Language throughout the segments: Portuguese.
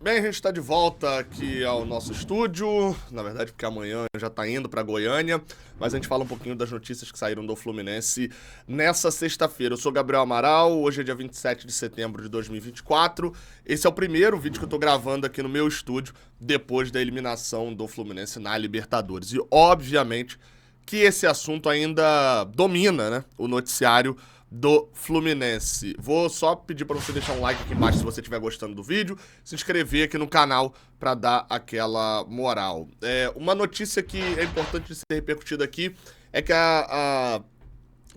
Bem, a gente está de volta aqui ao nosso estúdio, na verdade porque amanhã já está indo para Goiânia, mas a gente fala um pouquinho das notícias que saíram do Fluminense nessa sexta-feira. Eu sou Gabriel Amaral, hoje é dia 27 de setembro de 2024, esse é o primeiro vídeo que eu estou gravando aqui no meu estúdio depois da eliminação do Fluminense na Libertadores. E obviamente que esse assunto ainda domina, né, o noticiário do Fluminense. Vou só pedir para você deixar um like aqui embaixo se você estiver gostando do vídeo, se inscrever aqui no canal para dar aquela moral. Uma notícia que é importante de ser repercutida aqui é que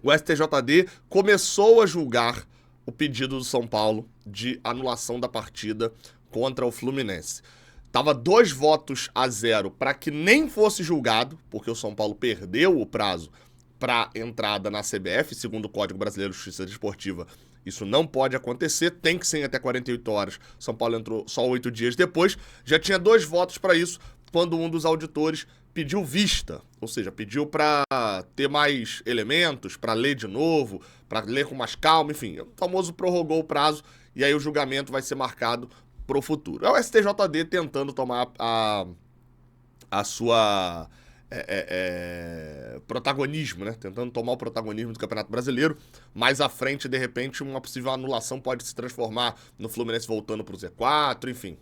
o STJD começou a julgar o pedido do São Paulo de anulação da partida contra o Fluminense. Tava 2-0 para que nem fosse julgado, porque o São Paulo perdeu o prazo para entrada na CBF, segundo o Código Brasileiro de Justiça Desportiva. Isso não pode acontecer, tem que ser em até 48 horas. São Paulo entrou só 8 dias depois. Já tinha 2 votos para isso, quando um dos auditores pediu vista, ou seja, pediu para ter mais elementos, para ler de novo, para ler com mais calma, enfim. O famoso prorrogou o prazo e aí o julgamento vai ser marcado para o futuro. É o STJD tentando tomar a sua protagonismo, né? Tentando tomar o protagonismo do Campeonato Brasileiro. Mais à frente, de repente, uma possível anulação pode se transformar no Fluminense voltando pro Z4, enfim,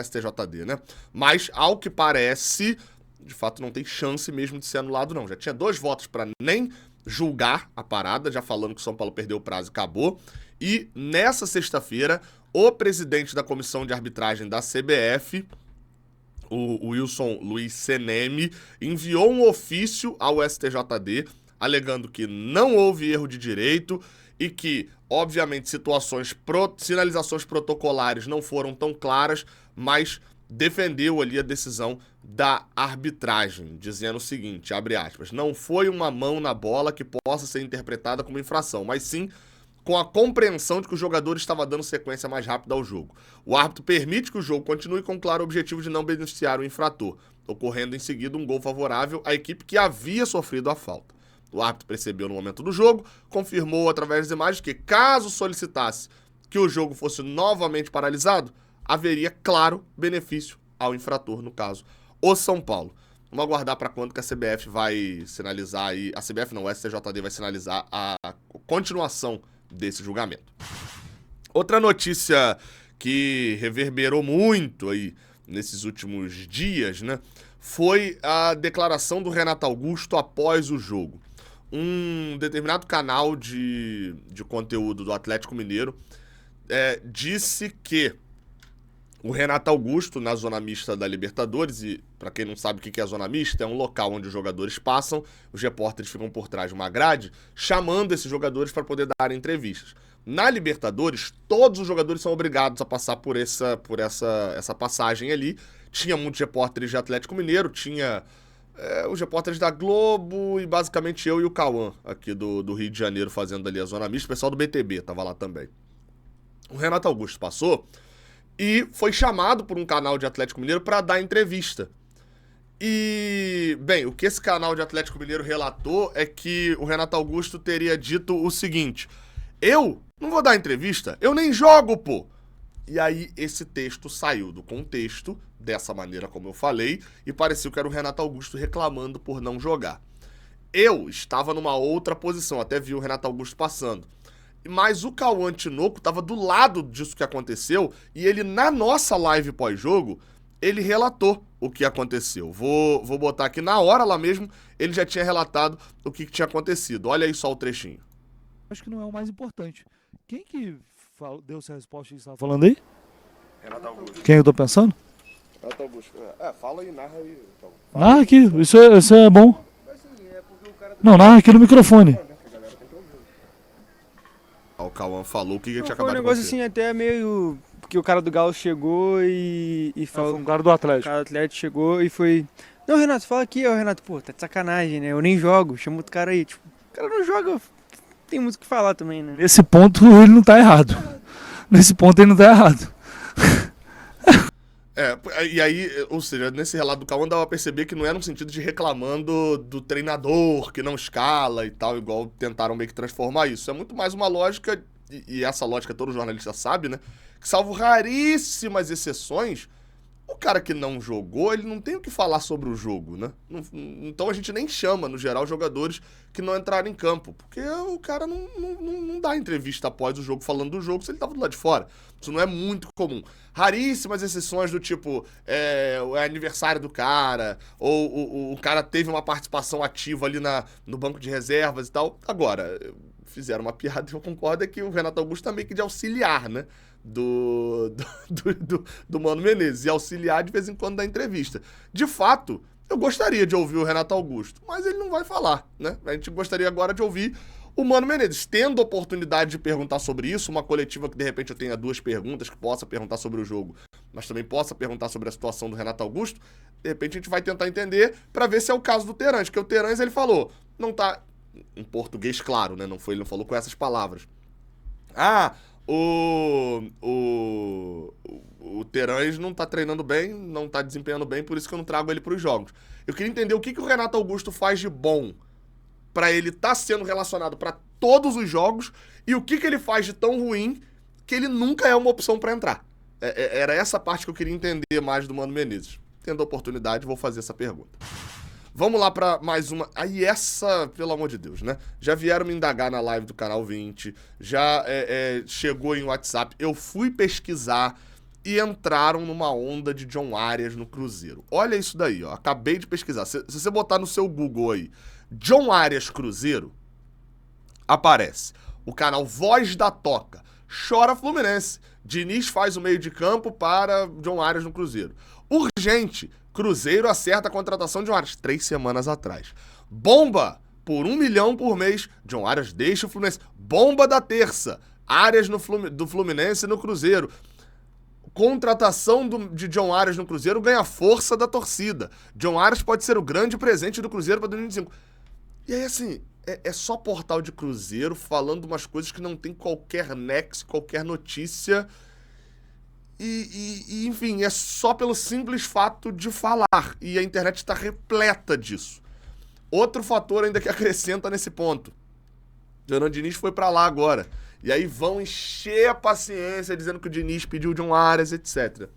STJD, né? Mas, ao que parece, de fato não tem chance mesmo de ser anulado, não. Já tinha 2 votos para nem julgar a parada, já falando que o São Paulo perdeu o prazo e acabou. E nessa sexta-feira, o presidente da comissão de arbitragem da CBF, o Wilson Luiz Seneme, enviou um ofício ao STJD alegando que não houve erro de direito e que, obviamente, sinalizações protocolares não foram tão claras, mas defendeu ali a decisão da arbitragem, dizendo o seguinte, abre aspas, não foi uma mão na bola que possa ser interpretada como infração, mas sim com a compreensão de que o jogador estava dando sequência mais rápida ao jogo. O árbitro permite que o jogo continue com o claro objetivo de não beneficiar o infrator, ocorrendo em seguida um gol favorável à equipe que havia sofrido a falta. O árbitro percebeu no momento do jogo, confirmou através das imagens que, caso solicitasse que o jogo fosse novamente paralisado, haveria claro benefício ao infrator, no caso, o São Paulo. Vamos aguardar para quando que a CBF vai sinalizar aí, a CBF não, o STJD vai sinalizar a continuação desse julgamento. Outra notícia que reverberou muito aí nesses últimos dias, né, foi a declaração do Renato Augusto após o jogo. Um determinado canal de conteúdo do Atlético Mineiro disse que o Renato Augusto, na zona mista da Libertadores, e para quem não sabe o que é a zona mista, é um local onde os jogadores passam, os repórteres ficam por trás de uma grade, chamando esses jogadores para poder dar entrevistas. Na Libertadores, todos os jogadores são obrigados a passar por essa passagem ali. Tinha muitos repórteres de Atlético Mineiro, tinha os repórteres da Globo e basicamente eu e o Cauã, aqui do Rio de Janeiro, fazendo ali a zona mista. O pessoal do BTB tava lá também. O Renato Augusto passou e foi chamado por um canal de Atlético Mineiro para dar entrevista. E, bem, o que esse canal de Atlético Mineiro relatou é que o Renato Augusto teria dito o seguinte: eu não vou dar entrevista, eu nem jogo, pô. E aí esse texto saiu do contexto, dessa maneira como eu falei, e pareceu que era o Renato Augusto reclamando por não jogar. Eu estava numa outra posição, até vi o Renato Augusto passando. Mas o Cauã Tinoco estava do lado disso que aconteceu e ele, na nossa live pós-jogo, ele relatou o que aconteceu. Vou botar aqui na hora lá mesmo, ele já tinha relatado o que tinha acontecido. Olha aí só o trechinho. Acho que não é o mais importante. Quem que deu essa resposta que você estava falando aí? Renato Augusto. Quem eu tô pensando? Renato Augusto. Fala aí, narra aí. Então. Narra aqui, isso é bom. Não, narra aqui no microfone. O Cauã falou o que tinha Foi acabado um de negócio acontecer. assim, até meio... Porque o cara do Galo chegou e falou... Foi um cara do O Atlético. cara do Atlético chegou e foi... Não, Renato, fala aqui. Ó, Renato, pô, tá de sacanagem, né? Eu nem jogo, chama outro cara aí. Tipo, o cara não joga, tem muito o que falar também, né? Nesse ponto ele não tá errado. Nesse ponto ele não tá errado. E aí, ou seja, nesse relato do Cauã dava pra perceber que não era no sentido de reclamando do treinador que não escala e tal, igual tentaram meio que transformar isso. É muito mais uma lógica e essa lógica todo jornalista sabe, né? Que salvo raríssimas exceções, o cara que não jogou, ele não tem o que falar sobre o jogo, né? Então a gente nem chama, no geral, jogadores que não entraram em campo, porque o cara não dá entrevista após o jogo falando do jogo se ele tava do lado de fora. Isso não é muito comum. Raríssimas exceções do tipo, o aniversário do cara, ou o cara teve uma participação ativa ali no banco de reservas e tal. Agora, fizeram uma piada e eu concordo, é que o Renato Augusto tá meio que de auxiliar, né? Do Mano Menezes, e auxiliar de vez em quando da entrevista. De fato, eu gostaria de ouvir o Renato Augusto, mas ele não vai falar, né? A gente gostaria agora de ouvir o Mano Menezes, tendo oportunidade de perguntar sobre isso, uma coletiva que de repente eu tenha 2 perguntas, que possa perguntar sobre o jogo, mas também possa perguntar sobre a situação do Renato Augusto. De repente a gente vai tentar entender para ver se é o caso do Terãs, porque o Terãs, ele falou, não tá em português claro, né? Ele não falou com essas palavras. O Terãs não tá treinando bem, não tá desempenhando bem, por isso que eu não trago ele pros jogos. Eu queria entender o que o Renato Augusto faz de bom pra ele tá sendo relacionado pra todos os jogos e o que ele faz de tão ruim que ele nunca é uma opção pra entrar. Era essa parte que eu queria entender mais do Mano Menezes. Tendo a oportunidade, vou fazer essa pergunta. Vamos lá pra mais uma. Aí essa, pelo amor de Deus, né? Já vieram me indagar na live do Canal 20, já chegou em WhatsApp. Eu fui pesquisar e entraram numa onda de John Arias no Cruzeiro. Olha isso daí, ó. Acabei de pesquisar. Se você botar no seu Google aí, John Arias Cruzeiro, aparece o canal Voz da Toca. Chora Fluminense. Diniz faz o meio de campo para John Arias no Cruzeiro. Urgente. Cruzeiro acerta a contratação de John Arias 3 semanas atrás. Bomba! Por 1 milhão por mês, John Arias deixa o Fluminense. Bomba da terça. Arias do Fluminense no Cruzeiro. Contratação de John Arias no Cruzeiro ganha força da torcida. John Arias pode ser o grande presente do Cruzeiro para 2025. E aí, assim, é só portal de Cruzeiro falando umas coisas que não tem qualquer nexo, qualquer notícia. E, enfim, é só pelo simples fato de falar. E a internet está repleta disso. Outro fator ainda que acrescenta nesse ponto. Fernando Diniz foi para lá agora. E aí vão encher a paciência dizendo que o Diniz pediu o John Arias, etc.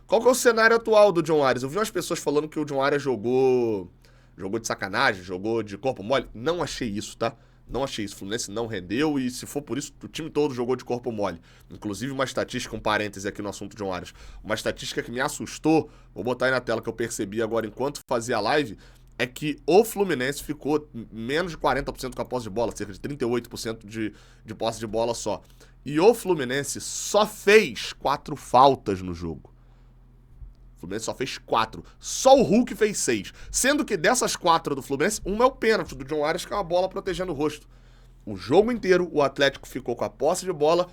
Qual que é o cenário atual do John Arias? Eu vi umas pessoas falando que o John Arias jogou de sacanagem, jogou de corpo mole. Não achei isso, tá? Não achei isso. O Fluminense não rendeu e, se for por isso, o time todo jogou de corpo mole. Inclusive, uma estatística, um parêntese aqui no assunto de John Arias. Uma estatística que me assustou, vou botar aí na tela, que eu percebi agora enquanto fazia a live, é que o Fluminense ficou menos de 40% com a posse de bola, cerca de 38% de posse de bola só. E o Fluminense só fez 4 faltas no jogo. O Fluminense só fez 4. Só o Hulk fez 6. Sendo que dessas 4 do Fluminense, uma é o pênalti do John Arias, que é uma bola protegendo o rosto. O jogo inteiro, o Atlético ficou com a posse de bola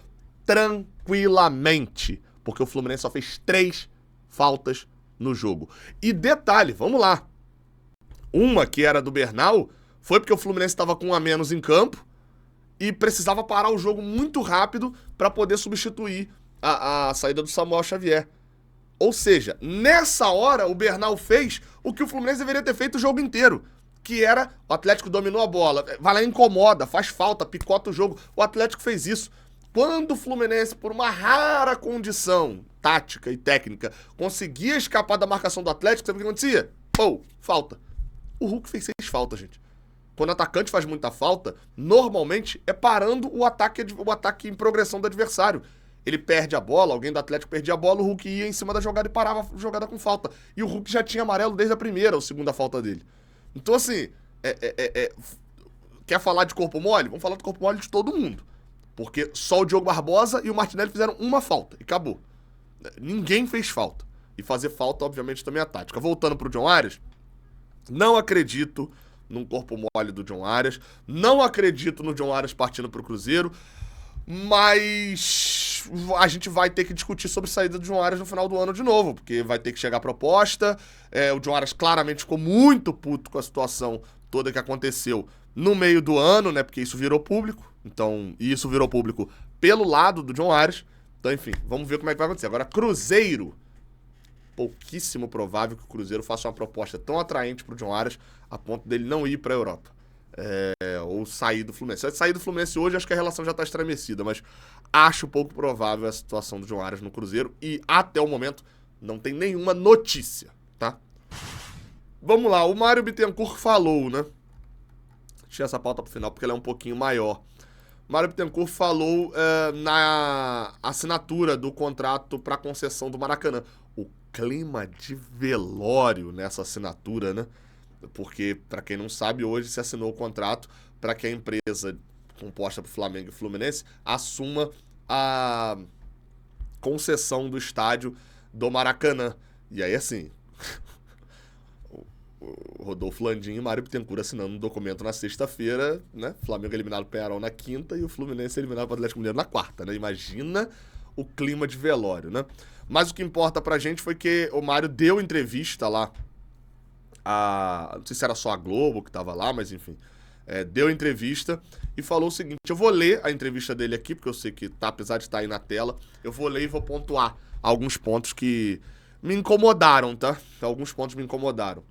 tranquilamente. Porque o Fluminense só fez 3 faltas no jogo. E detalhe, vamos lá. Uma que era do Bernal, foi porque o Fluminense estava com 1 a menos em campo e precisava parar o jogo muito rápido para poder substituir a saída do Samuel Xavier. Ou seja, nessa hora o Bernal fez o que o Fluminense deveria ter feito o jogo inteiro, que era, o Atlético dominou a bola, vai lá, incomoda, faz falta, picota o jogo. O Atlético fez isso. Quando o Fluminense, por uma rara condição tática e técnica, conseguia escapar da marcação do Atlético, sabe o que acontecia? Pô, falta. O Hulk fez 6 faltas, gente. Quando o atacante faz muita falta, normalmente é parando o ataque em progressão do adversário. Ele perde a bola, alguém do Atlético perdia a bola, o Hulk ia em cima da jogada e parava a jogada com falta. E o Hulk já tinha amarelo desde a primeira ou segunda falta dele. Então, assim, quer falar de corpo mole? Vamos falar do corpo mole de todo mundo. Porque só o Diogo Barbosa e o Martinelli fizeram uma falta e acabou. Ninguém fez falta. E fazer falta, obviamente, também é a tática. Voltando pro John Arias, não acredito num corpo mole do John Arias. Não acredito no John Arias partindo pro Cruzeiro. Mas a gente vai ter que discutir sobre a saída do John Arias no final do ano de novo, porque vai ter que chegar a proposta. O John Arias claramente ficou muito puto com a situação toda que aconteceu no meio do ano, né? Porque isso virou público. Então, e isso virou público pelo lado do John Arias. Então, enfim, vamos ver como é que vai acontecer. Agora, Cruzeiro. Pouquíssimo provável que o Cruzeiro faça uma proposta tão atraente pro John Arias a ponto dele não ir pra Europa. ou sair do Fluminense. Se sair do Fluminense hoje, acho que a relação já está estremecida, mas acho pouco provável a situação do João Arias no Cruzeiro e até o momento não tem nenhuma notícia, tá? Vamos lá, o Mário Bittencourt falou, né? Deixa essa pauta pro final porque ela é um pouquinho maior. Mário Bittencourt falou na assinatura do contrato para concessão do Maracanã. O clima de velório nessa assinatura, né? Porque, para quem não sabe, hoje se assinou o contrato para que a empresa composta por Flamengo e Fluminense assuma a concessão do estádio do Maracanã. E aí, assim, o Rodolfo Landim e Mário Bittencourt assinando um documento na sexta-feira, né? Flamengo eliminado pro Penharol na quinta e o Fluminense eliminado pro Atlético Mineiro na quarta, né? Imagina o clima de velório, né? Mas o que importa pra gente foi que o Mário deu entrevista lá não sei se era só a Globo que tava lá, mas enfim, deu entrevista e falou o seguinte, eu vou ler a entrevista dele aqui, porque eu sei que tá, apesar de estar aí na tela, eu vou ler e vou pontuar alguns pontos que me incomodaram, tá? Alguns pontos me incomodaram.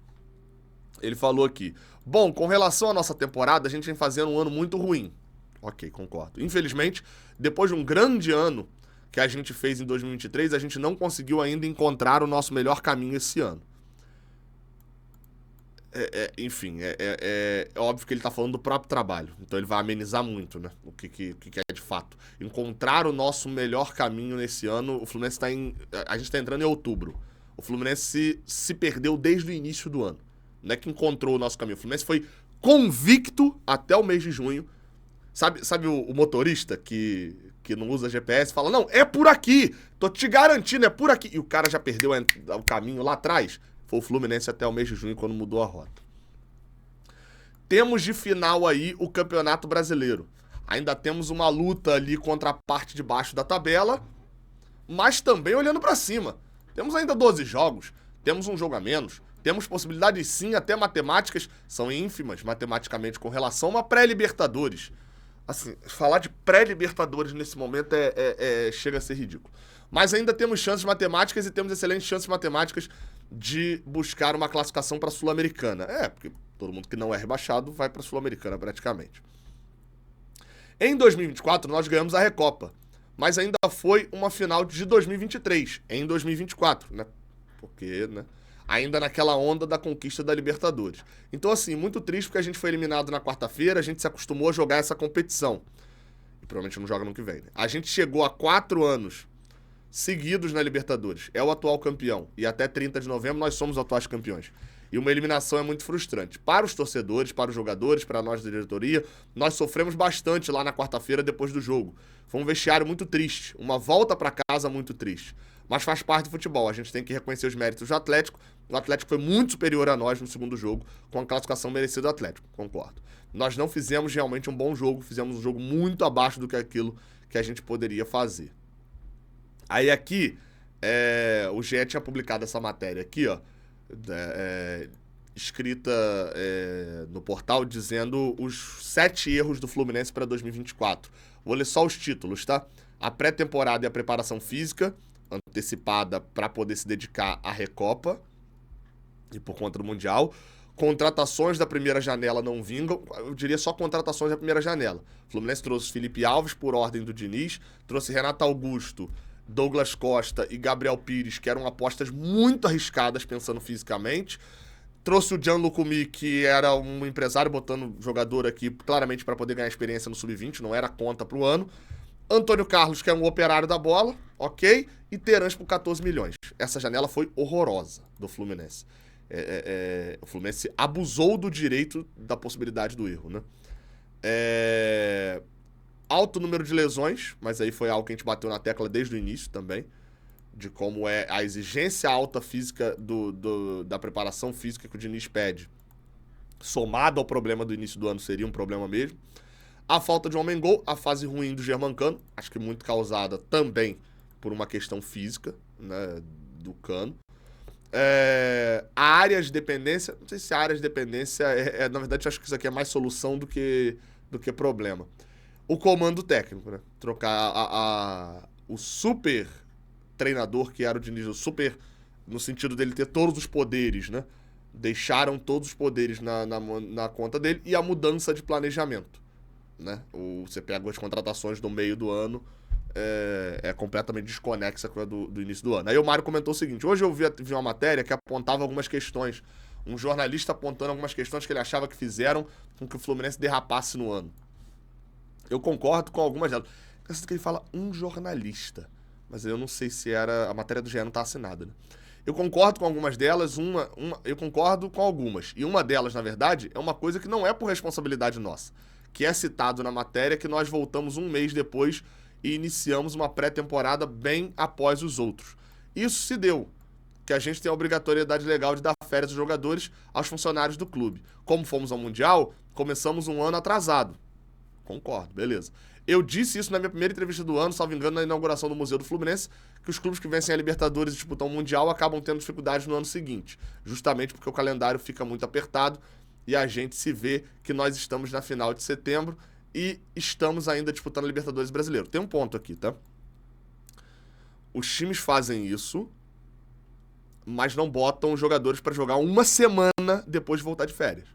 Ele falou aqui, bom, com relação à nossa temporada, a gente vem fazendo um ano muito ruim. Ok, concordo. Infelizmente, depois de um grande ano que a gente fez em 2023, a gente não conseguiu ainda encontrar o nosso melhor caminho esse ano. Enfim, é óbvio que ele tá falando do próprio trabalho, então ele vai amenizar muito, né, o que é de fato. Encontrar o nosso melhor caminho nesse ano, o Fluminense a gente tá entrando em outubro, o Fluminense se perdeu desde o início do ano, não é que encontrou o nosso caminho, o Fluminense foi convicto até o mês de junho, sabe o motorista que não usa GPS, fala, não, é por aqui, tô te garantindo, é por aqui, e o cara já perdeu o caminho lá atrás. Foi o Fluminense até o mês de junho, quando mudou a rota. Temos de final aí o Campeonato Brasileiro. Ainda temos uma luta ali contra a parte de baixo da tabela, mas também olhando pra cima. Temos ainda 12 jogos, temos um jogo a menos, temos possibilidades sim, até matemáticas, são ínfimas matematicamente com relação a uma pré-Libertadores. Assim, falar de pré-Libertadores nesse momento chega a ser ridículo. Mas ainda temos chances matemáticas e temos excelentes chances matemáticas de buscar uma classificação para a Sul-Americana. Porque todo mundo que não é rebaixado vai para a Sul-Americana praticamente. Em 2024 nós ganhamos a Recopa, mas ainda foi uma final de 2023, em 2024, né? Porque, né? Ainda naquela onda da conquista da Libertadores. Então, assim, muito triste porque a gente foi eliminado na quarta-feira, a gente se acostumou a jogar essa competição. E provavelmente não joga no que vem, né? A gente chegou a 4 anos seguidos na Libertadores. É o atual campeão. E até 30 de novembro nós somos atuais campeões. E uma eliminação é muito frustrante. Para os torcedores, para os jogadores, para nós da diretoria, nós sofremos bastante lá na quarta-feira depois do jogo. Foi um vestiário muito triste. Uma volta para casa muito triste. Mas faz parte do futebol. A gente tem que reconhecer os méritos do Atlético. O Atlético foi muito superior a nós no segundo jogo, com a classificação merecida do Atlético. Concordo. Nós não fizemos realmente um bom jogo. Fizemos um jogo muito abaixo do que aquilo que a gente poderia fazer. Aí aqui, o GE tinha publicado essa matéria aqui, ó, escrita no portal, dizendo os 7 erros do Fluminense para 2024. Vou ler só os títulos, tá? A pré-temporada e a preparação física, antecipada para poder se dedicar à Recopa e por conta do Mundial. Contratações da primeira janela não vingam, eu diria só contratações da primeira janela. O Fluminense trouxe Felipe Alves por ordem do Diniz, trouxe Renato Augusto, Douglas Costa e Gabriel Pires, que eram apostas muito arriscadas pensando fisicamente. Trouxe o Gianluca Mi, que era um empresário botando jogador aqui claramente para poder ganhar experiência no Sub-20, não era conta pro ano. Antônio Carlos, que é um operário da bola, ok? E Terãs por 14 milhões. Essa janela foi horrorosa do Fluminense. O Fluminense abusou do direito da possibilidade do erro, né? Alto número de lesões, mas aí foi algo que a gente bateu na tecla desde o início também, de como é a exigência alta física da preparação física que o Diniz pede, somado ao problema do início do ano, seria um problema mesmo. A falta de homem-gol, a fase ruim do Germancano, acho que muito causada também por uma questão física, né, do Cano. A área de dependência, não sei se a área de dependência na verdade, acho que isso aqui é mais solução do que problema. O comando técnico, né? Trocar o super treinador que era o Diniz, o super no sentido dele ter todos os poderes, né? deixaram todos os poderes na conta dele e a mudança de planejamento, né? Você pega as contratações do meio do ano, é completamente desconexa com a do início do ano. Aí o Mário comentou o seguinte: hoje eu vi uma matéria que apontava algumas questões, um jornalista apontando algumas questões que ele achava que fizeram com que o Fluminense derrapasse no ano. Eu concordo com algumas delas. Que ele fala um jornalista, mas eu não sei se era... A matéria do GE não tá assinada, né? Eu concordo com algumas delas, eu concordo com algumas. E uma delas, na verdade, é uma coisa que não é por responsabilidade nossa, que é citado na matéria que nós voltamos um mês depois e iniciamos uma pré-temporada bem após os outros. Isso se deu, que a gente tem a obrigatoriedade legal de dar férias aos jogadores, aos funcionários do clube. Como fomos ao Mundial, começamos um ano atrasado. Concordo, beleza. Eu disse isso na minha primeira entrevista do ano, salvo engano, na inauguração do Museu do Fluminense, que os clubes que vencem a Libertadores e disputam o Mundial acabam tendo dificuldades no ano seguinte, justamente porque o calendário fica muito apertado e a gente se vê que nós estamos na final de setembro e estamos ainda disputando a Libertadores brasileiro. Tem um ponto aqui, tá? Os times fazem isso, mas não botam os jogadores para jogar uma semana depois de voltar de férias.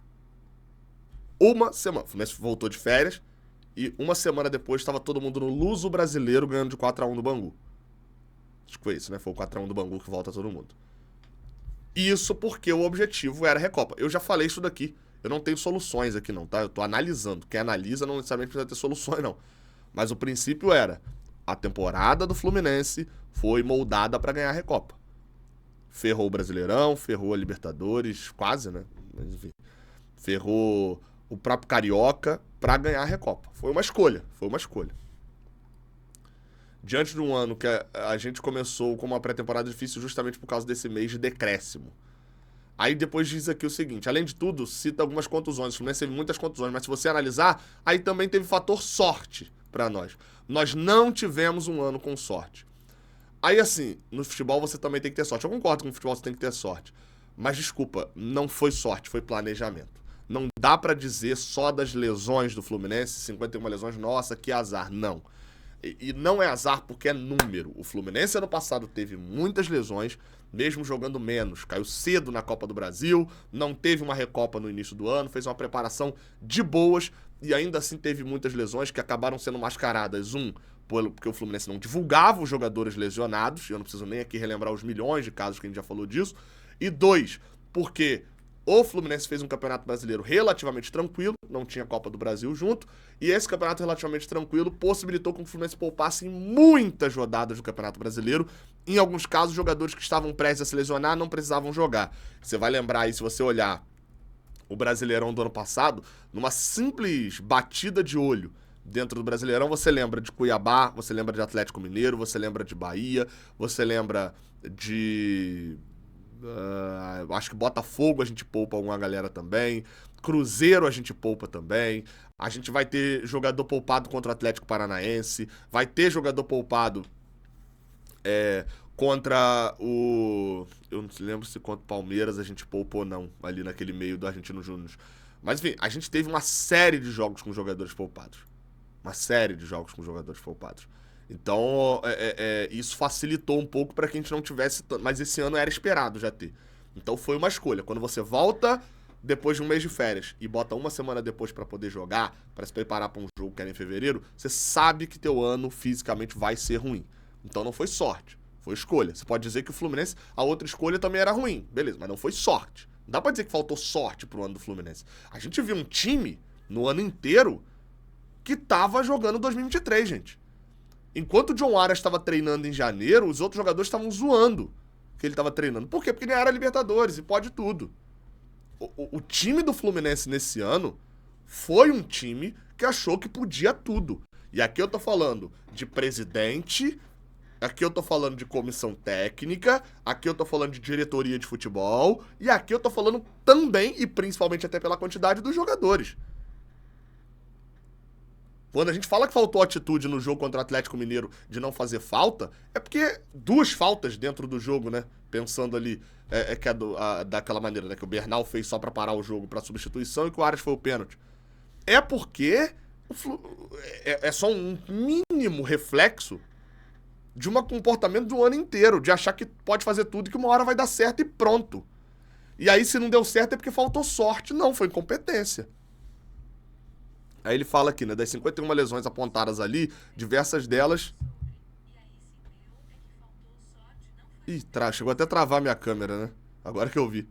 Uma semana. O Fluminense voltou de férias e uma semana depois estava todo mundo no Luso Brasileiro ganhando de 4-1 do Bangu. Acho que foi isso, né? Foi o 4-1 do Bangu que volta todo mundo. Isso porque o objetivo era a Recopa. Eu já falei isso daqui. Eu não tenho soluções aqui não, tá? Eu tô analisando. Quem analisa não necessariamente precisa ter soluções, não. Mas o princípio era: a temporada do Fluminense foi moldada para ganhar a Recopa. Ferrou o Brasileirão, ferrou a Libertadores, quase, né? Mas enfim. Ferrou o próprio Carioca para ganhar a Recopa. Foi uma escolha. Diante de um ano que a gente começou com uma pré-temporada difícil justamente por causa desse mês de decréscimo. Aí depois diz aqui o seguinte: além de tudo, cita algumas contusões. O Fluminense teve muitas contusões, mas se você analisar, aí também teve fator sorte para nós. Nós não tivemos um ano com sorte. Aí assim, no futebol você também tem que ter sorte. Eu concordo que no futebol você tem que ter sorte. Mas desculpa, não foi sorte, foi planejamento. Não dá pra dizer só das lesões do Fluminense, 51 lesões, nossa, que azar. Não. E não é azar porque é número. O Fluminense ano passado teve muitas lesões, mesmo jogando menos. Caiu cedo na Copa do Brasil, não teve uma recopa no início do ano, fez uma preparação de boas e ainda assim teve muitas lesões que acabaram sendo mascaradas. Porque o Fluminense não divulgava os jogadores lesionados, e eu não preciso nem aqui relembrar os milhões de casos que a gente já falou disso. E 2, porque o Fluminense fez um campeonato brasileiro relativamente tranquilo, não tinha Copa do Brasil junto, e esse campeonato relativamente tranquilo possibilitou que o Fluminense poupasse muitas rodadas do Campeonato Brasileiro. Em alguns casos, jogadores que estavam prestes a se lesionar não precisavam jogar. Você vai lembrar aí, se você olhar o Brasileirão do ano passado, numa simples batida de olho dentro do Brasileirão, você lembra de Cuiabá, você lembra de Atlético Mineiro, você lembra de Bahia, você lembra de... acho que Botafogo a gente poupa alguma galera também. Cruzeiro a gente poupa também. A gente vai ter jogador poupado contra o Atlético Paranaense. Vai ter jogador poupado contra o... Eu não lembro se contra o Palmeiras a gente poupa ou não, ali naquele meio do Argentino Júnior. Mas enfim, a gente teve uma série de jogos com jogadores poupados. Então, isso facilitou um pouco para que a gente não tivesse... Mas esse ano era esperado já ter. Então foi uma escolha. Quando você volta depois de um mês de férias e bota uma semana depois para poder jogar, para se preparar para um jogo que era em fevereiro, você sabe que teu ano fisicamente vai ser ruim. Então não foi sorte, foi escolha. Você pode dizer que o Fluminense, a outra escolha também era ruim. Beleza, mas não foi sorte. Não dá para dizer que faltou sorte pro ano do Fluminense. A gente viu um time no ano inteiro que tava jogando 2023, gente. Enquanto o John Arias estava treinando em janeiro, os outros jogadores estavam zoando que ele estava treinando. Por quê? Porque ele era Libertadores e pode tudo. O time do Fluminense nesse ano foi um time que achou que podia tudo. E aqui eu tô falando de presidente, aqui eu tô falando de comissão técnica, aqui eu tô falando de diretoria de futebol, e aqui eu tô falando também, e principalmente até pela quantidade dos jogadores. Quando a gente fala que faltou atitude no jogo contra o Atlético Mineiro de não fazer falta, é porque 2 faltas dentro do jogo, né? Pensando ali, que daquela maneira, né? Que o Bernal fez só pra parar o jogo pra substituição e que o Arias foi o pênalti. É porque é só um mínimo reflexo de um comportamento do ano inteiro, de achar que pode fazer tudo e que uma hora vai dar certo e pronto. E aí, se não deu certo, é porque faltou sorte. Não, foi incompetência. Aí ele fala aqui, né? Das 51 lesões apontadas ali, diversas delas... Ih, chegou até a travar minha câmera, né? Agora que eu vi.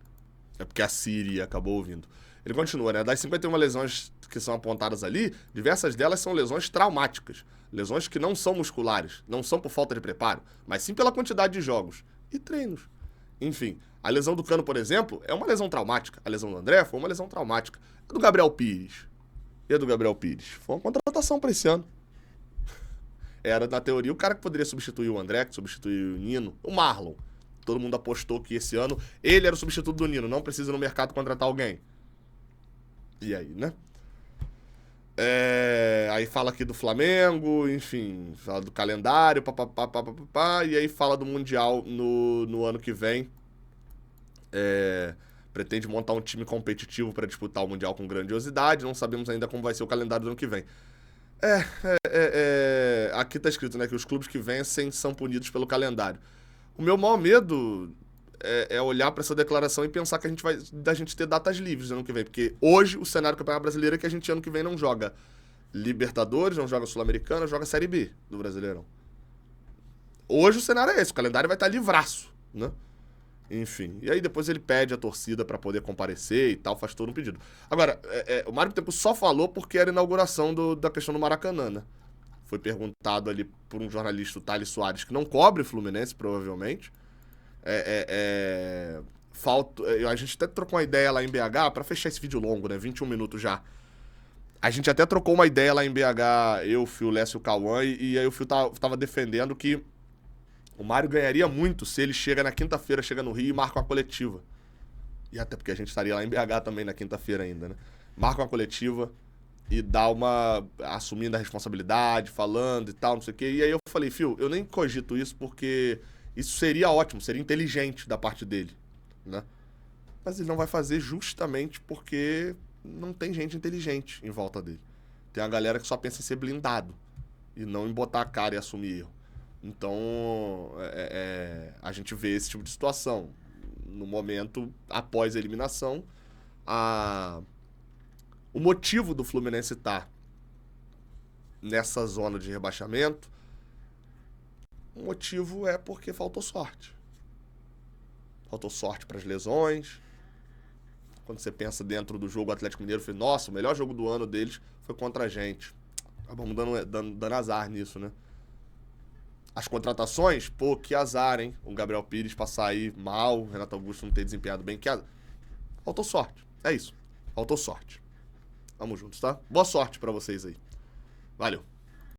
É porque a Siri acabou ouvindo. Ele continua, né? Das 51 lesões que são apontadas ali, diversas delas são lesões traumáticas. Lesões que não são musculares, não são por falta de preparo, mas sim pela quantidade de jogos e treinos. Enfim, a lesão do Cano, por exemplo, é uma lesão traumática. A lesão do André foi uma lesão traumática. A do Gabriel Pires. E a do Gabriel Pires? Foi uma contratação para esse ano. Era, na teoria, o cara que poderia substituir o André, que substituir o Nino, o Marlon. Todo mundo apostou que esse ano ele era o substituto do Nino, não precisa no mercado contratar alguém. E aí, né? Aí fala aqui do Flamengo, enfim, fala do calendário, papapá, e aí fala do Mundial no ano que vem. Pretende montar um time competitivo para disputar o Mundial com grandiosidade, não sabemos ainda como vai ser o calendário do ano que vem. Aqui tá escrito, né, que os clubes que vencem são punidos pelo calendário. O meu maior medo é olhar para essa declaração e pensar que da gente ter datas livres no ano que vem. Porque hoje o cenário do Campeonato Brasileiro é que a gente ano que vem não joga Libertadores, não joga Sul-Americana, joga Série B do Brasileirão. Hoje o cenário é esse, o calendário vai estar livraço, né? Enfim, e aí depois ele pede a torcida para poder comparecer e tal, faz todo um pedido. Agora, o Mário Bittencourt só falou porque era a inauguração da questão do Maracanã, né? Foi perguntado ali por um jornalista, o Thales Soares, que não cobre Fluminense, provavelmente. A gente até trocou uma ideia lá em BH, pra fechar esse vídeo longo, né? 21 minutos já. A gente até trocou uma ideia lá em BH, eu, o Fio, o Lécio e o Cauã, e aí o Fio tava defendendo que o Mário ganharia muito se ele chega na quinta-feira, chega no Rio e marca uma coletiva. E até porque a gente estaria lá em BH também na quinta-feira ainda, né? Marca uma coletiva e dá assumindo a responsabilidade, falando e tal, não sei o quê. E aí eu falei, Fio, eu nem cogito isso porque isso seria ótimo, seria inteligente da parte dele, né? Mas ele não vai fazer justamente porque não tem gente inteligente em volta dele. Tem uma galera que só pensa em ser blindado e não em botar a cara e assumir erro. Então, a gente vê esse tipo de situação. No momento, após a eliminação, o motivo do Fluminense estar nessa zona de rebaixamento, o motivo é porque faltou sorte. Faltou sorte para as lesões. Quando você pensa dentro do jogo, o Atlético Mineiro foi, nossa, o melhor jogo do ano deles foi contra a gente. Acabamos dando azar nisso, né? As contratações, pô, que azar, hein? O Gabriel Pires passar aí mal, o Renato Augusto não ter desempenhado bem, que azar. Faltou sorte, é isso. Faltou sorte. Vamos juntos, tá? Boa sorte pra vocês aí. Valeu.